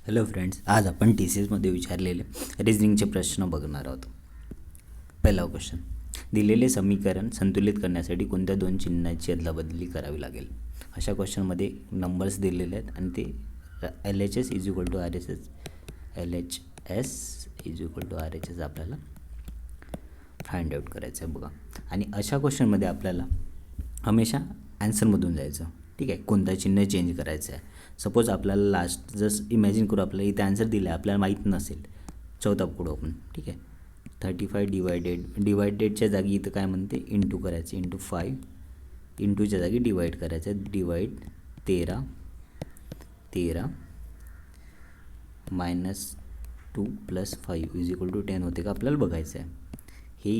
Hello friends, आज आपण T C एसमध्ये विचारलेले रिझनिंगचे प्रश्न बघणार आहोत. पहिला क्वेश्चन, दिलेले समीकरण संतुलित करण्यासाठी कोणत्या दोन चिन्हाची अदलाबदली करावी लागेल. अशा क्वेश्चनमध्ये नंबर्स दिलेले आहेत आणि ते L H S is equal to R H S आपल्याला फाइंड आउट करायचं आहे बघा. आणि अशा क्वेश्चनमध्ये आपल्याला हमेशा ॲन्सरमधून जायचं. ठीक आहे, कोणतं चिन्ह चेंज करायचं आहे. सपोज आपल्याला लास्ट जस्ट इमॅजिन करू, आपल्याला इथे आन्सर दिला आहे, आपल्याला माहीत नसेल, चौथा पुढं आपण. ठीक आहे, 35 डिवायडेडच्या जागी इथं काय म्हणते इंटू करायचं, इंटू 5 इंटूच्या जागी डिवाईड करायचं, डिवाईड 13 -2 + 5 इज इक्वल टू 10 होते का आपल्याला बघायचं आहे. हे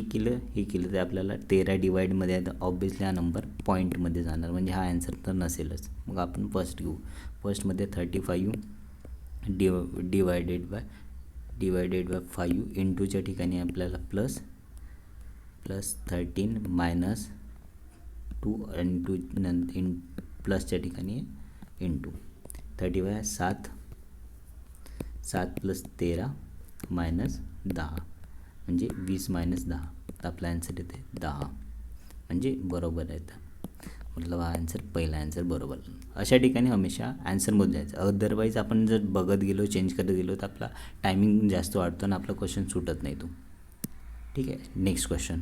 केलं तर आपल्याला 13 डिवाईडमध्ये आहे तर ऑब्वियसली हा नंबर पॉईंटमध्ये जाणार, म्हणजे हा ॲन्सर तर नसेलच. मग आपण फर्स्ट घेऊ. फर्स्टमध्ये 35 डिवायडेड बाय 5 इंटूच्या ठिकाणी आपल्याला प्लस 13 -2 इंटू प्लसच्या ठिकाणी इंटू 35 7 + 13 -10 म्हणजे 20 - 10 तर आपला ॲन्सर येते 10, म्हणजे बरोबर आहे. मतलब हा ॲन्सर पहिला ॲन्सर बरोबर. अशा ठिकाणी हमेशा ॲन्सरमध्ये जायचं. अदरवाईज आपण जर बघत गेलो, चेंज करत गेलो तर आपला टायमिंग जास्त वाढतो आणि आपला क्वेश्चन सुटत नाही तो. ठीक आहे, नेक्स्ट क्वेश्चन.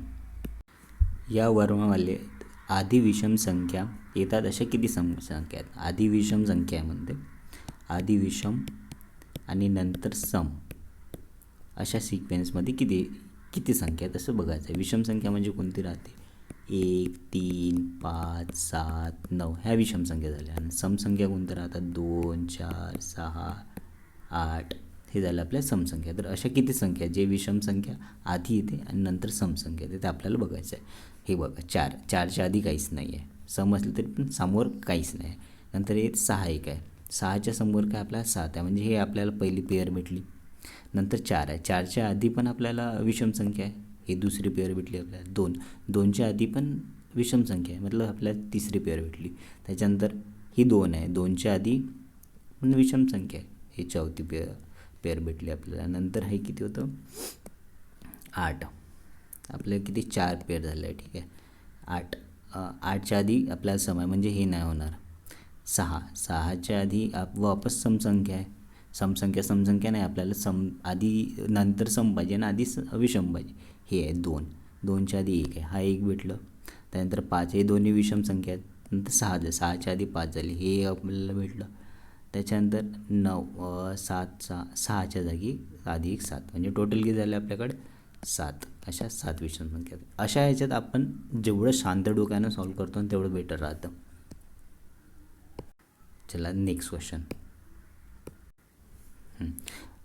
या वर्णमाले आधी विषम संख्या येतात अशा किती संख्या आहेत. आधी विषम संख्या आहे म्हणते, आधी विषम आणि नंतर सम अशा सिक्वेन्समध्ये किती संख्या आहेत असं बघायचं आहे. विषम संख्या म्हणजे कोणती राहते, 1 3 5 7 9 ह्या विषम संख्या झाल्या. आणि समसंख्या कोणत्या राहतात, 2 4 6 8 हे झालं आपल्या समसंख्या. तर अशा किती संख्या जे विषम संख्या आधी येते आणि नंतर समसंख्या येते ते आपल्याला बघायचं आहे. हे बघा, 4च्या आधी काहीच नाही आहे, सम असलं तरी पण समोर काहीच नाही आहे. नंतर हे 6 1 आहे, 6च्या समोर काय आपल्याला 7 आहे, म्हणजे हे आपल्याला पहिली पेअर भेटली. नंतर 4 आहे, 4च्या आधी पण आपल्याला विषम संख्या आहे, ही दुसरी पेअर भेटली आपल्याला. 2च्या आधी पण विषम संख्या आहे, मतलब आपल्याला तिसरी पेअर भेटली. त्याच्यानंतर ही 2 आहे, 2च्या आधी पण विषम संख्या आहे, ही चौथी पेअर भेटली आपल्याला. नंतर हे किती होतं, 8. आपल्याला किती 4 पेअर झाले आहे. ठीक आहे, 8च्या आधी आपल्याला सम आहे, म्हणजे हे नाही होणार. 6च्या आधी वापस समसंख्या आहे, समसंख्या नाही, आपल्याला आधी नंतर सम पाहिजे ना, आधी विषम पाहिजे. हे आहे 2च्या आधी 1 आहे, हा 1 भेटलं. त्यानंतर 5, हे दोन्ही विषम संख्या आहेत. नंतर 6च्या आधी 5 झाली, हे आपल्याला भेटलं. त्याच्यानंतर 9 6च्या जागी आधी 1 7, म्हणजे टोटल किती झाले आपल्याकडे 7. अशा 7 विषम संख्या. अशा ह्याच्यात आपण जेवढं शांत डोक्यानं सॉल्व करतो आणि तेवढं बेटर राहतं. चला next question.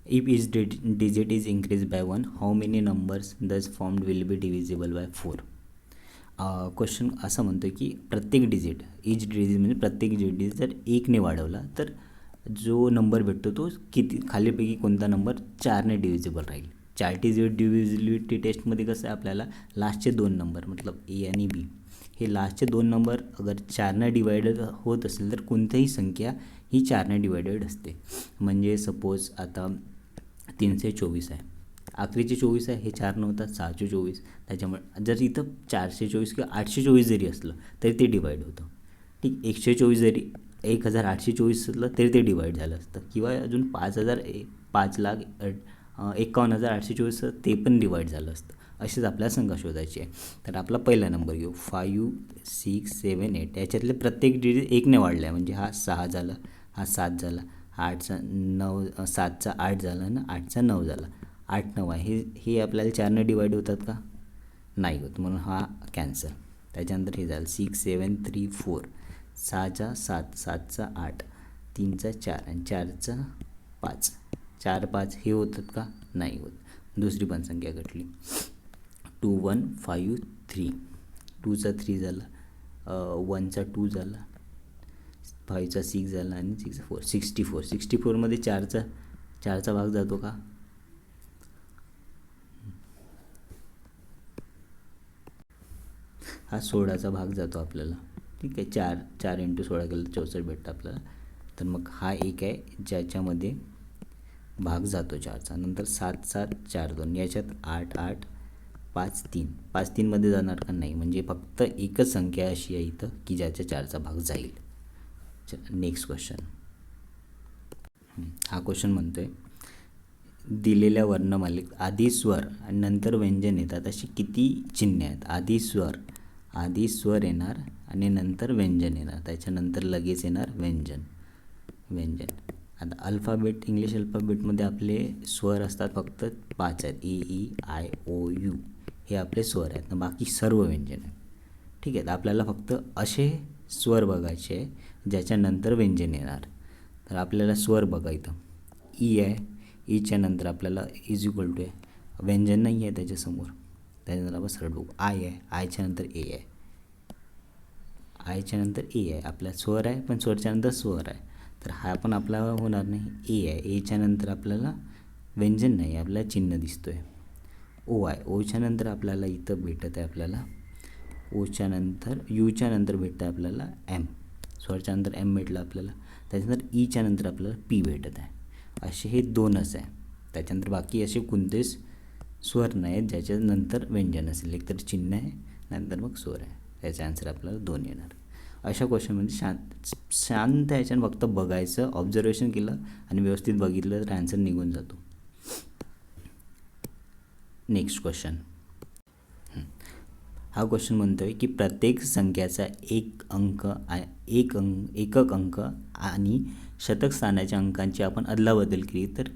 If each digit is increased by 1, how many numbers thus formed will be divisible by 4? Question असं म्हणतो की प्रत्येक डिजिट, इच डिजिट म्हणजे प्रत्येक डिजिट जर 1ने वाढवला तर जो नंबर भेटतो तो किती, खालीपैकी कोणता नंबर 4ने डिव्हिजिबल राहील. 4 डिजिट डिव्हिजिबिलिटी टेस्टमध्ये कसं आहे, आपल्याला लास्टचे 2 नंबर मतलब ए आणि बी, हे लास्टचे 2 नंबर अगर 4ने डिवायडेड होत असेल तर कोणतीही संख्या ही 4ने डिवायडेड असते. म्हणजे सपोज आता 324 आहे, आखरीचे 24 आहे, हे 4 नव्हतात, 624. त्याच्यामुळे जर इथं 424 किंवा 824 जरी असलं तरी ते डिवाईड होतं. ठीक, 124 जरी 1824 असलं तरी ते डिवाईड झालं असतं, किंवा अजून 5,51,824 ते पण डिवाईड झालं असतं. असेच आपल्याला संख्या शोधायची आहे. तर आपला पहिला नंबर घेऊ, 5 6 7 8. याच्यातले प्रत्येक डिजिट 1ने वाढला आहे, म्हणजे हा 6 झाला, हा 7 झाला, 8चा 9, 7चा 8 झाला ना, 8चा 9 झाला, 8 9 आहे. हे आपल्याला 4ने डिवाईड होतात का, नाही होत, म्हणून हा कॅन्सल. त्याच्यानंतर हे झालं 6 7 3 4, 6चा 7, 7चा 8, 3चा 4 आणि 4चा 5, 4 5 हे होतात का, नाही होत. दुसरी पण संख्या घटली, 2 1 5 3, 2चा 3 झाला, 1चा 2 झाला, 5चा 6 झाला आणि 6चा 4, 64. 64मध्ये 4चा भाग जातो का, हा 16चा भाग जातो आपल्याला. ठीक आहे, 4 × 16 केलं तर 64 भेटतं आपल्याला. तर मग हा एक आहे ज्याच्यामध्ये भाग जातो 4चा. नंतर 7 7 4 2 याच्यात 8 8 5 3 5 3मध्ये जाणार का नाही, म्हणजे फक्त एकच संख्या अशी आहे इथं की ज्याच्या 4चा भाग जाईल. चला नेक्स्ट क्वेश्चन. हा क्वेश्चन म्हणतोय दिलेल्या वर्णमालेत आधी स्वर आणि नंतर व्यंजन येतात अशी किती चिन्हे आहेत. आधी स्वर येणार आणि नंतर व्यंजन येणार, त्याच्यानंतर लगेच येणार व्यंजन. आता अल्फाबेट, इंग्लिश अल्फाबेटमध्ये आपले स्वर असतात फक्त 5 आहेत. EEIOU हे आपले स्वर आहेत, बाकी सर्व व्यंजन आहे. ठीक आहे, तर आपल्याला फक्त असे स्वर बघायचे आहे ज्याच्यानंतर व्यंजन येणार. तर आपल्याला स्वर बघा इथं ई आहे, ईच्या नंतर आपल्याला इज इक्वल टू आहे, व्यंजन नाही आहे त्याच्यासमोर. त्याच्यानंतर आपण सरळ बघू आय आहे, आयच्या नंतर ए आहे, आयच्या नंतर ए आहे. आपला स्वर आहे पण स्वरच्या नंतर स्वर आहे, तर हा पण आपला होणार नाही. ए आहे, एच्या नंतर आपल्याला व्यंजन नाही, आपल्याला चिन्ह दिसतो आहे. ओ आहे, ओच्या नंतर आपल्याला इथं भेटत आहे, आपल्याला ओच्या नंतर यूच्या नंतर भेटतं आहे आपल्याला एम, स्वरच्या नंतर एम भेटलं आपल्याला. त्याच्यानंतर ईच्या नंतर आपल्याला पी भेटत आहे. असे हे दोनच आहे, त्याच्यानंतर बाकी असे कोणतेच स्वर नाही आहेत ज्याच्यानंतर व्यंजन असेल. एक तर चिन्ह आहे, नंतर मग स्वर आहे. त्याचा आन्सर आपल्याला 2 येणार. अशा क्वेश्चनमध्ये शांत ह्याच्यानं फक्त बघायचं, ऑब्झर्वेशन केलं आणि व्यवस्थित बघितलं तर आन्सर निघून जातो. Next question. हा क्वेश्चन म्हणतो आहे की प्रत्येक संख्याचा एकक अंक आणि शतक स्थानाच्या अंकांची आपण अदलाबदल केली तर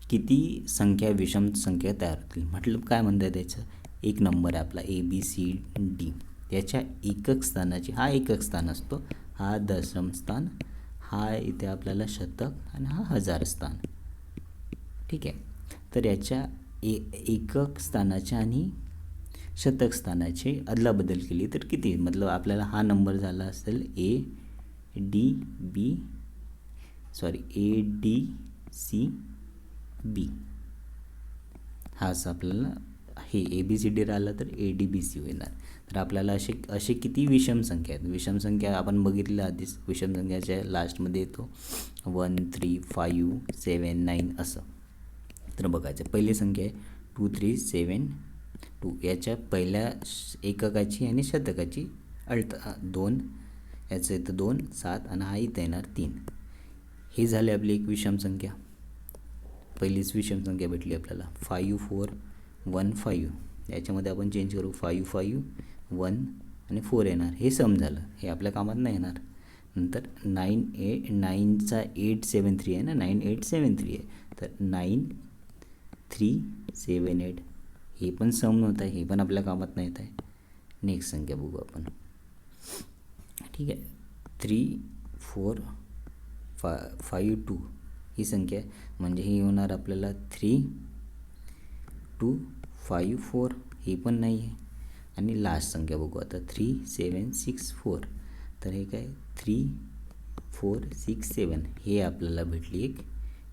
किती संख्या विषम संख्या तयार होतील. मतलब काय म्हणतात त्याचं, एक नंबर आहे आपला ABCD, याच्या एकक स्थानाची, हा एकक स्थान असतो, हा दशम स्थान, हा इथे आपल्याला शतक आणि हा हजार स्थान. ठीक आहे, तर याच्या एकक स्थानाच्या आणि शतक स्थानाची अदलाबदल केली तर किती, मतलब आपल्याला हा नंबर झाला असेल ADCB, हाच आपल्याला हे ABCD राहिलं तर ADBC होणार. तर आपल्याला असे किती विषम संख्या आहेत. विषम संख्या आपण बघितलं आधीच, विषम संख्याच्या लास्टमध्ये येतो 1 3 5 7 9 असं. तर बघायचं, पहिली संख्या आहे 2 3 7 2, याच्या पहिल्या एककाची आणि शतकाची 2, याचं इथं 2 7 आणि हा इथं येणार 3. हे झाले आपली एक विषम संख्या, पहिलीच विषम संख्या भेटली आपल्याला. 5 4 1 5, याच्यामध्ये आपण चेंज करू, 5 5 1 आणि 4 येणार. हे सम झालं, हे आपल्या कामात नाही येणार. नंतर 9चा 8 7 3 आहे ना, 9 8 7 3 आहे, तर 9 3 7 8, हे पण सम नव्हतं आहे, हे पण आपल्या कामात नाही येत आहे. नेक्स्ट संख्या बघू आपण. ठीक आहे, 3 4 5 2 ही संख्या आहे, म्हणजे ही होणार आपल्याला 3 2 5 4, ही पण नाही आहे. आणि लास्ट संख्या बघू आता 3 7 6 4, तर हे काय 3 4 6 7, हे आपल्याला भेटली एक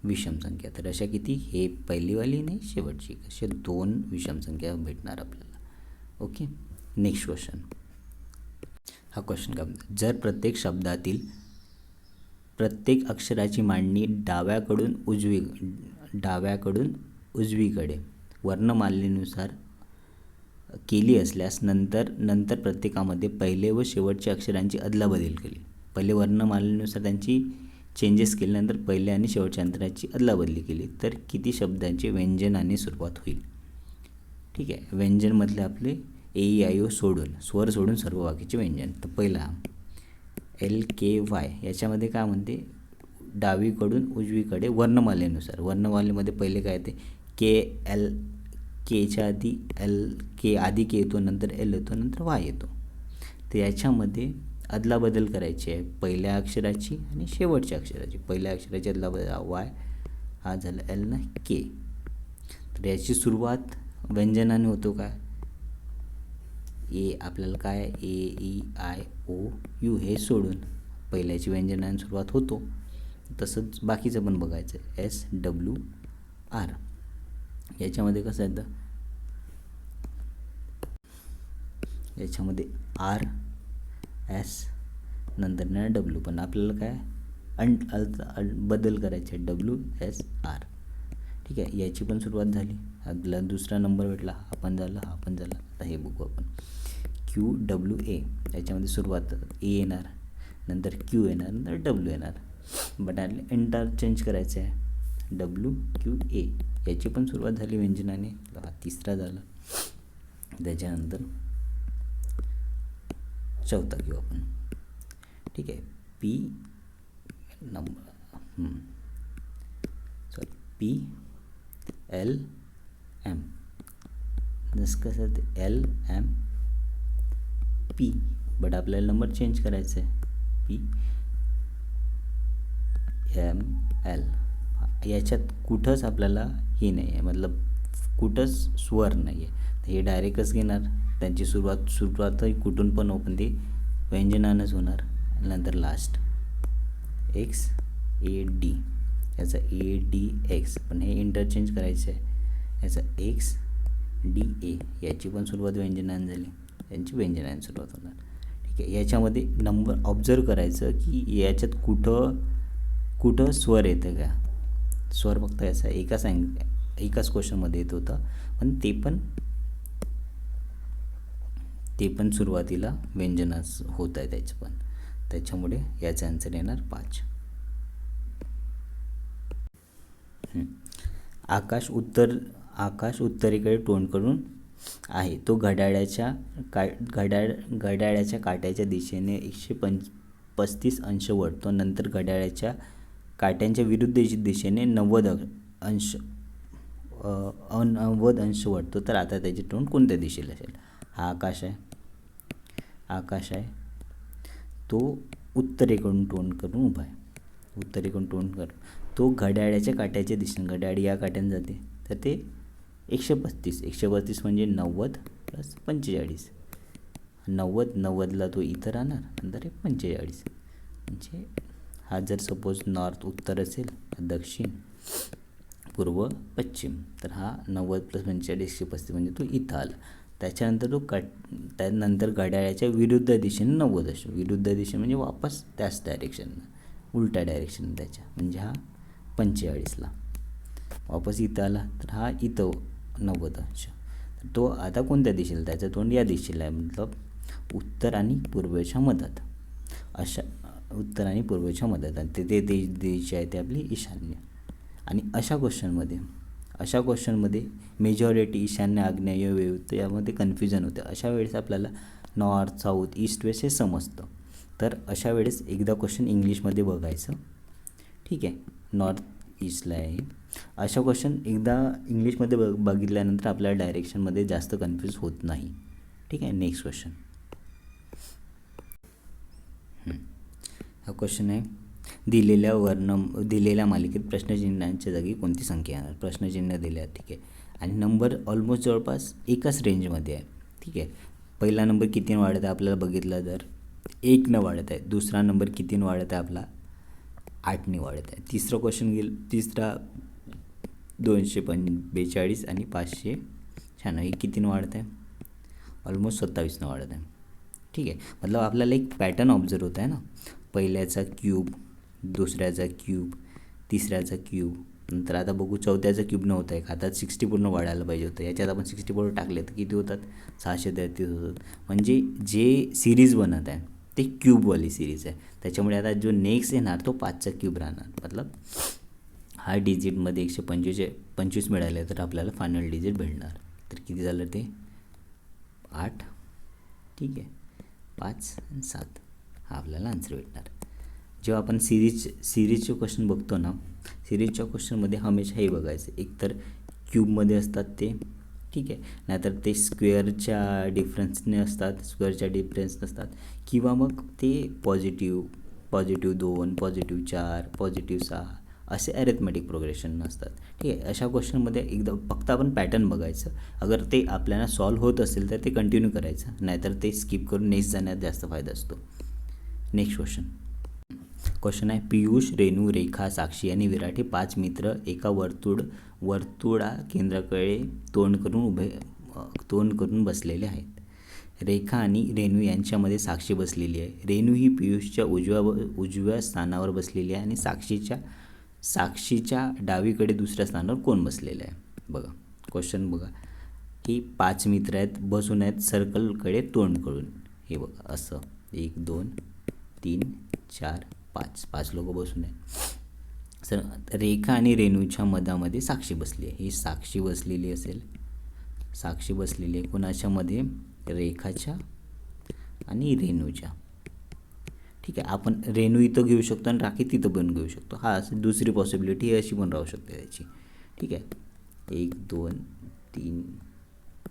विषम संख्या. तर अशा किती, हे पहिलीवाली नाही शेवटची, अशा 2 विषम संख्या भेटणार आपल्याला. Okay, next question. हा क्वेश्चन काय म्हणतो, जर प्रत्येक शब्दातील प्रत्येक अक्षराची मांडणी डाव्याकडून उजवीकडे वर्णमालेनुसार केली असल्यास नंतर प्रत्येकामध्ये पहिले व शेवटच्या अक्षरांची अदलाबदल केली. पहिले वर्णमालेनुसार त्यांची चेंजेस केल्यानंतर पहिल्या आणि शेवटच्या अंतराची अदलाबदली केली तर किती शब्दांचे व्यंजनाने सुरुवात होईल. ठीक आहे, व्यंजनमधले आपले AEIO सोडून, स्वर सोडून सर्व बाकीचे व्यंजन. तर पहिला LKY, याच्यामध्ये काय म्हणते, डावीकडून उजवीकडे वर्णमालेनुसार. वर्णमालेमध्ये पहिले काय येते केच्या आधी आधी के येतो, नंतर L येतो, नंतर Y येतो. तर याच्यामध्ये अदलाबदल करायची आहे पहिल्या अक्षराची आणि शेवटच्या अक्षराची. पहिल्या अक्षराची अदलाबदल Y, हा झाला L ना K. तर याची सुरुवात व्यंजनाने होतो काय, आपल्याला काय AEIOU हे सोडून पहिल्याची व्यंजनाने सुरुवात होतो. तसंच बाकीचं पण बघायचं, SWR. याच्यामध्ये कसं आहे, याच्यामध्ये R S नंतर ना W, पण आपल्याला काय बदल करायचे WSR. ठीक आहे, याची पण सुरुवात झाली. आपला दुसरा नंबर भेटला, हा पण झाला, हा पण झाला. आता हे बघू आपण. QWA, याच्यामध्ये सुरुवात A येणार, नंतर Q येणार, नंतर W येणार. बट इंटरचेंज करायचं आहे. WQA, याची पण सुरुवात झाली व्यंजनाने, हा तिसरा झाला. त्याच्यानंतर चौथा घेऊ आपण. ठीक आहे, P नंबर PLM, जसं कसं ते LMP, बट आपल्याला नंबर चेंज करायचा आहे. PML, याच्यात कुठंच आपल्याला हे नाही आहे, मतलब कुठंच स्वर नाही आहे. तर हे डायरेक्टच घेणार. त्यांची सुरुवातही कुठून पण ओपन ते व्यंजनानंच होणार. नंतर लास्ट XAD, याचा ADX, पण हे इंटरचेंज करायचं आहे. याचा XDA, याची पण सुरुवात व्यंजनाने झाली, यांची व्यंजनाने सुरुवात होणार. ठीक आहे, याच्यामध्ये नंबर ऑब्झर्व करायचं की याच्यात कुठं स्वर येतं का. स्वर फक्त याचा एकाच क्वेश्चनमध्ये येत होता, पण ते पण सुरुवातीला व्यंजनाच होत आहे त्याचं पण. त्याच्यामुळे याचा आन्सर येणार 5. आकाश उत्तरेकडे तोंड करून आहे. तो घड्याळाच्या काट्याच्या दिशेने 135 अंश वळतो. नंतर घड्याळाच्या काट्यांच्या विरुद्ध दिशेने 90 अंश वळतो. तर आता त्याचे तोंड कोणत्या दिशेला असेल? हा आकाश आहे. तो उत्तरेकडून तोंड करून उभा आहे. उत्तरेकडून तोंड करून तो घड्याळाच्या काट्याच्या दिशेने, घड्याळ या काट्याने जाते, तर ते 135 म्हणजे 90 + 45. 90ला तो इथं राहणार, नंतर 45. म्हणजे हा जर सपोज नॉर्थ उत्तर असेल, दक्षिण पूर्व पश्चिम, तर हा 90 + 45 135 म्हणजे तो इथं आला. त्याच्यानंतर त्यानंतर घड्याळाच्या विरुद्ध दिशेने 90 असतो. विरुद्ध दिशे म्हणजे वापस त्याच डायरेक्शननं, उलट्या डायरेक्शन त्याच्या, म्हणजे हा 45ला वापस इथं आला, तर हा इथं 90 अंश. तर तो आता कोणत्या दिशेला? त्याचं तोंड या दिशेला आहे, मतलब उत्तर आणि पूर्वेच्या मधात. अशा उत्तर आणि पूर्वेच्या मधात, आणि ते दिशा आहे ते आपली ईशान्य. आणि अशा क्वेश्चनमध्ये मेजॉरिटी ईशान्य, आग्नेय, वेव्ह, यामध्ये कन्फ्युजन होते. अशा वेळेस आपल्याला नॉर्थ, साऊथ, ईस्ट, वेस्ट हे समजतं. तर अशा वेळेस एकदा क्वेश्चन इंग्लिशमध्ये बघायचं. ठीक आहे, नॉर्थ ईस्टला आहे. अशा क्वेश्चन एकदा इंग्लिशमध्ये बघितल्यानंतर आपल्याला डायरेक्शनमध्ये जास्त कन्फ्यूज होत नाही. ठीक आहे, नेक्स्ट क्वेश्चन. हा क्वेश्चन आहे, दिलेल्या मालिकेत प्रश्नचिन्हांच्या जागी कोणती संख्या येणार? प्रश्नचिन्ह दिले आहे. ठीक आहे, आणि नंबर ऑलमोस्ट जवळपास एकाच रेंजमध्ये आहे. ठीक आहे, पहिला नंबर कितीनं वाढत आहे आपल्याला बघितलं तर 1नं वाढत आहे. दुसरा नंबर कितीनं वाढत आहे आपला? 8ने वाढत आहे. तिसरा 242 आणि 596 हे कितीनं वाढत आहे? ऑलमोस्ट 27नं वाढत आहे. ठीक आहे, मतलब आपल्याला एक पॅटर्न ऑब्झर्व होत आहे ना. पहिल्याचा क्यूब, दुसऱ्याचा क्यूब, तिसऱ्याचा क्यूब, नंतर आता बघू चौथ्याचा क्यूब नव्हता आहे. आता 60 पूर्ण वाढायला पाहिजे होतं. याच्यात आपण 60 पूर्ण टाकले तर किती होतात? 633 होतात. म्हणजे जे सिरीज बनत आहे ते क्यूबवाली सिरीज आहे. त्याच्यामुळे आता जो नेक्स्ट येणार तो 5चा क्यूब राहणार. मतलब हा डिजिटमध्ये 125 मिळाले तर आपल्याला फायनल डिजिट भेटणार. तर किती झालं ते? 8. ठीक आहे, 5 आणि 7 हा आपल्याला आन्सर भेटणार. जेव्हा आपण सिरीजचे क्वेश्चन बघतो ना, सिरीजच्या क्वेश्चनमध्ये हमेशा हे बघायचं, एकतर क्यूबमध्ये असतात ते, ठीक आहे, नाहीतर ते स्क्वेअरच्या डिफरन्सने असतात, स्क्वेअरच्या डिफरन्स नसतात, किंवा मग ते पॉझिटिव्ह 2, +4, +6 असे ॲरिथमेटिक प्रोग्रेशन नसतात. ठीक आहे, अशा क्वेश्चनमध्ये एकदा फक्त आपण पॅटर्न बघायचं. अगर ते आपल्याला सॉल्व्ह होत असेल तर ते कंटिन्यू करायचं, नाहीतर ते स्किप करून नेक्स्ट जाण्यात जास्त फायदा असतो. नेक्स्ट क्वेश्चन आहे, पियुष, रेणू, रेखा, साक्षी आणि विराट हे 5 मित्र एका वर्तुळा केंद्राकडे तोंड करून बसलेले आहेत. रेखा आणि रेणू यांच्यामध्ये साक्षी बसलेली आहे. रेणू ही पियुषच्या उजव्या स्थानावर बसलेली आहे आणि साक्षीच्या डावीकडे दुसऱ्या स्थानावर कोण बसलेलं आहे? बघा क्वेश्चन बघा, की 5 मित्र आहेत, बसून आहेत सर्कलकडे तोंड करून. हे बघा असं 1 2 3 4 5 लोक बसून आहेत. सर रेखा आणि रेणूच्या मधामध्ये साक्षी बसली आहे. ही साक्षी बसलेली असेल, साक्षी बसलेली आहे कोणाच्या मध्ये? रेखाच्या आणि रेणूच्या. ठीक आहे, आपण रेणू इथं घेऊ शकतो आणि राखी तिथं पण घेऊ शकतो. हा दुसरी पॉसिबिलिटी अशी पण राहू शकते त्याची. ठीक आहे, 1 2 3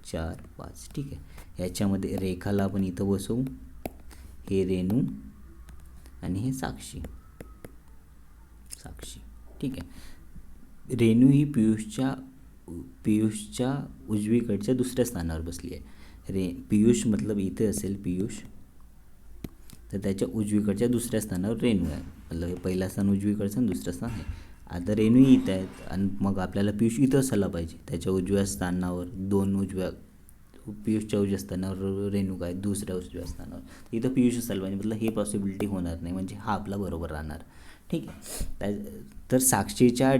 4 5. ठीक आहे, याच्यामध्ये रेखाला आपण इथं बसवू, हे रेणू आणि हे साक्षी. ठीक आहे, रेणू ही पियुषच्या उजवीकडच्या दुसऱ्या स्थानावर बसली आहे. पियुष मतलब इथे असेल पियुष, तर त्याच्या उजवीकडच्या दुसऱ्या स्थानावर रेणू आहे. मतलब हे पहिलं स्थान उजवीकडचं आणि दुसरं स्थान आहे. आता रेणू इथं आहेत आणि मग आपल्याला पियुष इथं असायला पाहिजे. त्याच्या उजव्या स्थानावर पियुषच्या उजव्या स्थानावर रेणू काय दुसऱ्या उजव्या स्थानावर, इथं पियुष असायला पाहिजे. मतलब हे पॉसिबिलिटी होणार नाही, म्हणजे हा आपला बरोबर राहणार. ठीक आहे, तर साक्षीच्या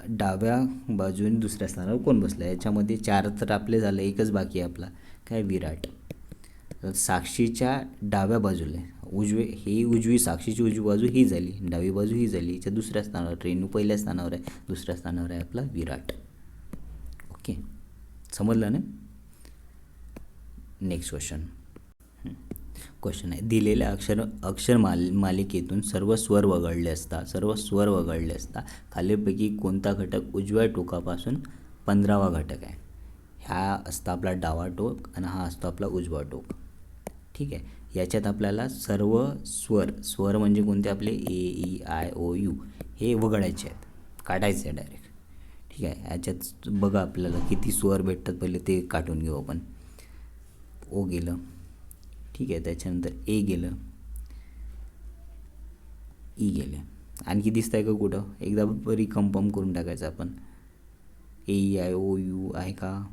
डाव्या बाजूने दुसऱ्या स्थानावर कोण बसलं आहे? याच्यामध्ये 4 तर आपले झाले, एकच बाकी आहे आपला, काय? विराट. तर साक्षीच्या डाव्या बाजूला उजवी साक्षीची उजवी बाजू ही झाली, डावी बाजू ही झाली. हिच्या दुसऱ्या स्थानावर रेणू पहिल्या स्थानावर आहे, दुसऱ्या स्थानावर आहे आपला विराट. ओके, समजलं ना? नेक्स्ट क्वेश्चन आहे, दिलेल्या अक्षर मालिकेतून सर्व स्वर वगळले असता खालीलपैकी कोणता घटक उजव्या टोकापासून 15वा घटक आहे? हा असतो आपला डावा टोक आणि हा असतो आपला उजवा टोक. ठीक आहे, याच्यात आपल्याला सर्व स्वर म्हणजे कोणते? आपले AEIOU हे वगळायचे आहेत, काढायचे आहे डायरेक्ट. ठीक आहे, याच्यात बघा आपल्याला किती स्वर भेटतात, पहिले ते काढून घेऊ आपण. ओ गेलं, ठीक आहे, त्याच्यानंतर ए गेलं, ई गेले. आणखी दिसत आहे का कुठं? एकदा रिकन्फर्म करून टाकायचं आपण. AEIOU आहे का?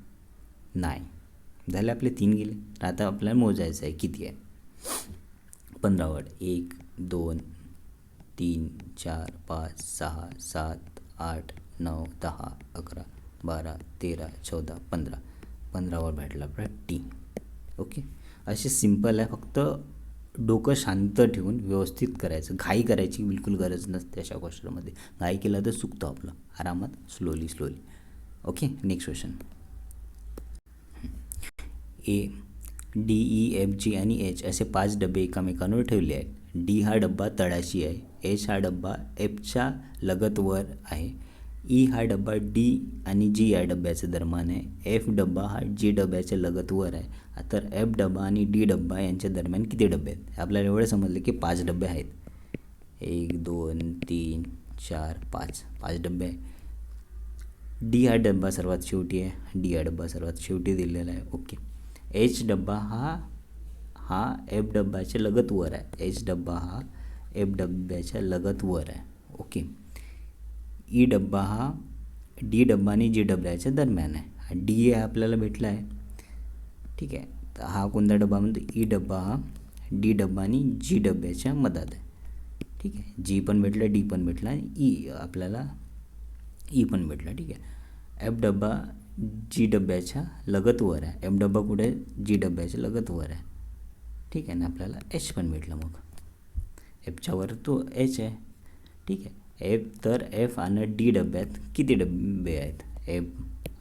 नाही. झाले आपले 3 गेले. आता आपल्याला मोजायचं आहे किती आहे. 15 वर्ड. 1 2 3 4 5 6 7 8 9 10 11 12 13 14 15 वर भेटला आपला टी. ओके, असे सिंपल आहे. फक्त डोकं शांत ठेवून व्यवस्थित करायचं, घाई करायची बिलकुल गरज नसते अशा क्वेश्चनमध्ये. घाई केला तर चुकतो आपलं. आरामात slowly. Okay, next question. DEFG आणि H असे 5 डबे एकामेकांवर ठेवले आहेत. D हा डब्बा तळाशी आहे, H हा डब्बा Fच्या लगत वर आहे, E हा डब्बा D आणि G या डब्याच्या दरम्यान आहे, F डब्बा हा G डब्याच्या लगत वर आहे. तर F डब्बा आणि D डब्बा यांच्या दरम्यान किती डबे आहेत? आपल्याला एवढं समजलं की 5 डबे आहेत. 1 2 3 4 5 डबे आहे. D हा डब्बा सर्वात शेवटी आहे, D हा डब्बा सर्वात शेवटी दिलेला आहे. ओके, H डब्बा हा F डब्याच्या लगत वर आहे, H डब्बा हा F डब्याच्या लगत वर आहे. ओके, E डब्बा हा D डब्बा आणि G डब्याच्या दरम्यान आहे. D आहे आपल्याला भेटला आहे. ठीक आहे, तर हा कोणता डब्बा म्हणतो? E डब्बा हा D डब्बा आणि G डब्याच्या मधात आहे. ठीक आहे, G पण भेटला, D पण भेटला आणि E आपल्याला E पण भेटला. ठीक आहे, F डब्बा G डब्याच्या लगत वर आहे, F डब्बा कुठे? G डब्याच्या लगत वर आहे. ठीक आहे ना, आपल्याला H पण भेटला. मग Fच्या वर तो H आहे. ठीक आहे, तर F आणि D डब्यात किती डबे आहेत? F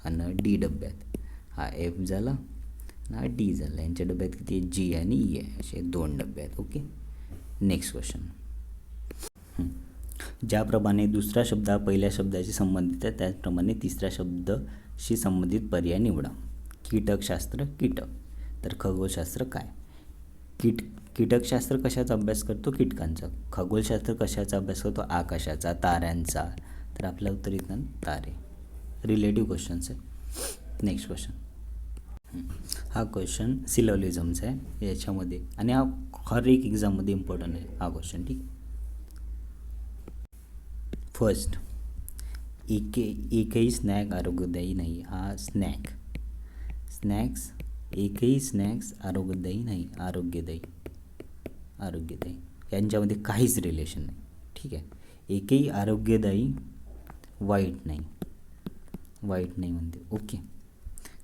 आणि D डब्यात हा F झाला, हा D झाला. यांच्या डब्यात किती? G आणि E आहे, असे 2 डबे आहेत. Okay, next question. ज्याप्रमाणे दुसरा शब्द हा पहिल्या शब्दाशी संबंधित आहे, त्याचप्रमाणे तिसऱ्या शब्दाशी संबंधित पर्याय निवडा. कीटकशास्त्र, कीटक. तर खगोलशास्त्र काय? कीटकशास्त्र कशाचा अभ्यास करतो? कीटकांचा. खगोलशास्त्र कशाचा अभ्यास करतो? आकाशाचा, ताऱ्यांचा. तर आपलं उत्तर इथं तारे. रिलेटिव्ह क्वेश्चन्स आहे. Next question. हा क्वेश्चन सिलोलिझमचा आहे याच्यामध्ये, आणि हा हर एक एक्झाममध्ये इम्पॉर्टंट आहे हा क्वेश्चन. ठीक. फर्स्ट, एकही स्नॅक आरोग्यदायी नाही. हा स्नॅक्स एकही स्नॅक्स आरोग्यदायी नाही. आरोग्यदायी यांच्यामध्ये काहीच रिलेशन नाही. ठीक आहे. एकही आरोग्यदायी वाईट नाही म्हणते. ओके.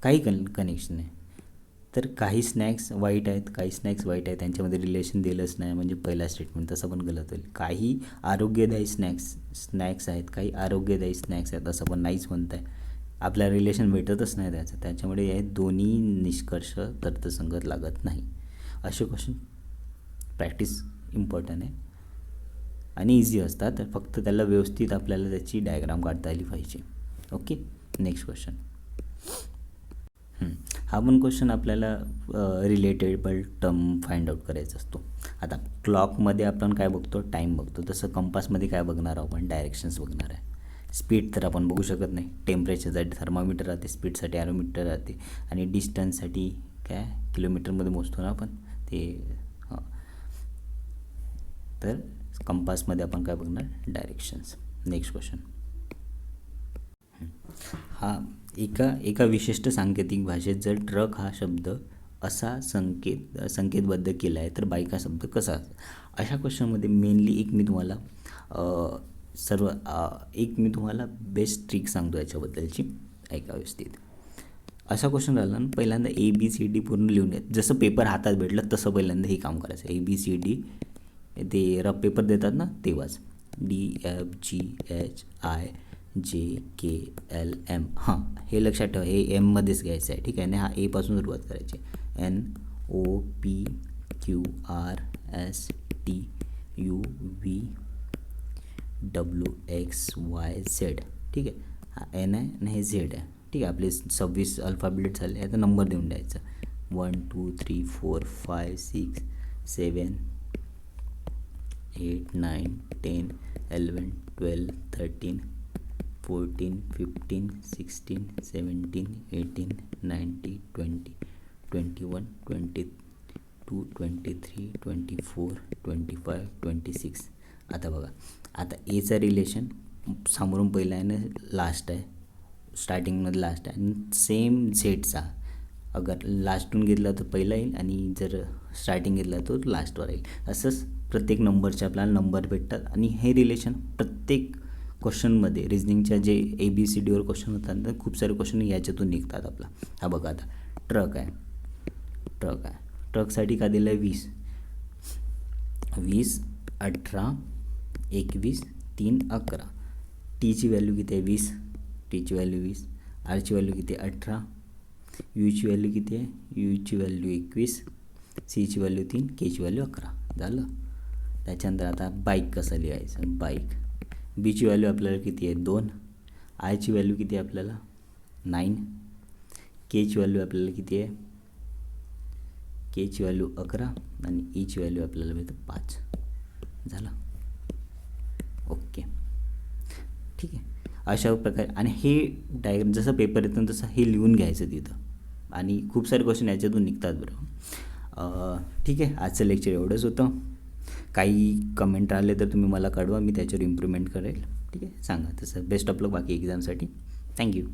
काही कनेक्शन आहे. तर काही स्नॅक्स वाईट आहेत, काही स्नॅक्स वाईट आहेत, त्यांच्यामध्ये रिलेशन दिलंच नाही म्हणजे पहिला स्टेटमेंट तसं पण गलत होईल. काही आरोग्यदायी स्नॅक्स आहेत, काही आरोग्यदायी स्नॅक्स आहेत असं पण नाहीच म्हणत आहे. आपल्याला रिलेशन भेटतच नाही त्याचं. त्याच्यामुळे हे दोन्ही निष्कर्ष तर्कसंगत लागत नाही. असे क्वेश्चन प्रॅक्टिस इम्पॉर्टंट आहे आणि इझी असतात. तर फक्त त्याला व्यवस्थित आपल्याला त्याची डायग्राम काढता आली पाहिजे. ओके. Next question. हा पण क्वेश्चन आपल्याला रिलेटेबल टर्म फाइंड आउट करायचा असतो. आता क्लॉकमध्ये आपण काय बघतो, टाईम बघतो. तसं कंपासमध्ये काय बघणार आहोत आपण, डायरेक्शन्स बघणार आहे. स्पीड तर आपण बघू शकत नाही. टेम्परेचरसाठी थर्मामीटर राहते, स्पीडसाठी ॲरोमीटर राहते आणि डिस्टन्ससाठी काय किलोमीटरमध्ये मोजतो ना आपण ते. हां, तर कंपासमध्ये आपण काय बघणार, डायरेक्शन्स. Next question. हा एका विशिष्ट सांकेतिक भाषेत जर ट्रक हा शब्द असा संकेतबद्ध केला आहे तर बाईक हा शब्द कसा. अशा क्वेश्चनमध्ये मेनली एक मी तुम्हाला बेस्ट ट्रिक सांगतो याच्याबद्दलची, ऐका व्यवस्थित. असा क्वेश्चन राहिला ना, पहिल्यांदा ABCD पूर्ण लिहून येत. जसं पेपर हातात भेटलं तसं पहिल्यांदा हे काम करायचं. ABCD ते रफ पेपर देतात ना तेव्हाच. DFGHIJKLM. हां, हे लक्षात ठेवा, हे एममध्येच घ्यायचं आहे. ठीक आहे ना. हा एपासून सुरुवात करायची. NOPQRSTUVWXYZ. ठीक आहे. हा N आहे आणि हे Z आहे. ठीक आहे. आपले 26 अल्फाबेट झाले. आता नंबर देऊन द्यायचा. 1 2 3 4 5 6 7 8 9 10 11 12 13 14 15 16 17 18 19 20 21 22 23 24 25 26. आता बघा, आता एचा रिलेशन समोरून पहिला आहे ना लास्ट आहे, स्टार्टिंगमध्ये लास्ट आहे. आणि सेम झेडचा अगर लास्टून घेतला तर पहिला येईल आणि जर स्टार्टिंग घेतला तर लास्टवर येईल. असंच प्रत्येक नंबरचे आपल्याला नंबर भेटतात आणि हे रिलेशन प्रत्येक क्वेश्चनमध्ये, रिजनिंगच्या जे ABCDवर क्वेश्चन होतात तर खूप सारे क्वेश्चन याच्यातून निघतात आपला. हा बघा, आता ट्रक आहे. ट्रकसाठी का दिलं आहे 20, 18 21 3 11. टीची व्हॅल्यू किती आहे 20, टीची व्हॅल्यू 20. आरची व्हॅल्यू किती आहे 18. यूची व्हॅल्यू किती आहे, यूची व्हॅल्यू 21. सीची व्हॅल्यू 3, केची व्हॅल्यू 11. झालं. त्याच्यानंतर आता बाईक कसं लिहायचं, बाईक. बीची व्हॅल्यू आपल्याला किती आहे 2. आयची व्हॅल्यू किती आहे आपल्याला 9. केची व्हॅल्यू आपल्याला किती आहे, केची व्हॅल्यू 11 आणि ईची व्हॅल्यू आपल्याला भेटतं 5. झालं. ओके. ठीक आहे. अशा प्रकारे आणि हे डायग्राम जसं पेपर येतं तसं हे लिहून घ्यायचं तिथं आणि खूप सारे क्वेश्चन याच्यातून निघतात बरं. ठीक आहे. आजचं लेक्चर एवढंच होतं. काही कमेंट आले तर तुम्ही मला कळवा, मी त्याच्यावर इम्प्रूव्हमेंट करेल. ठीक आहे. सांगा तसं. बेस्ट ऑफ लक बाकी एक्झामसाठी. थँक्यू.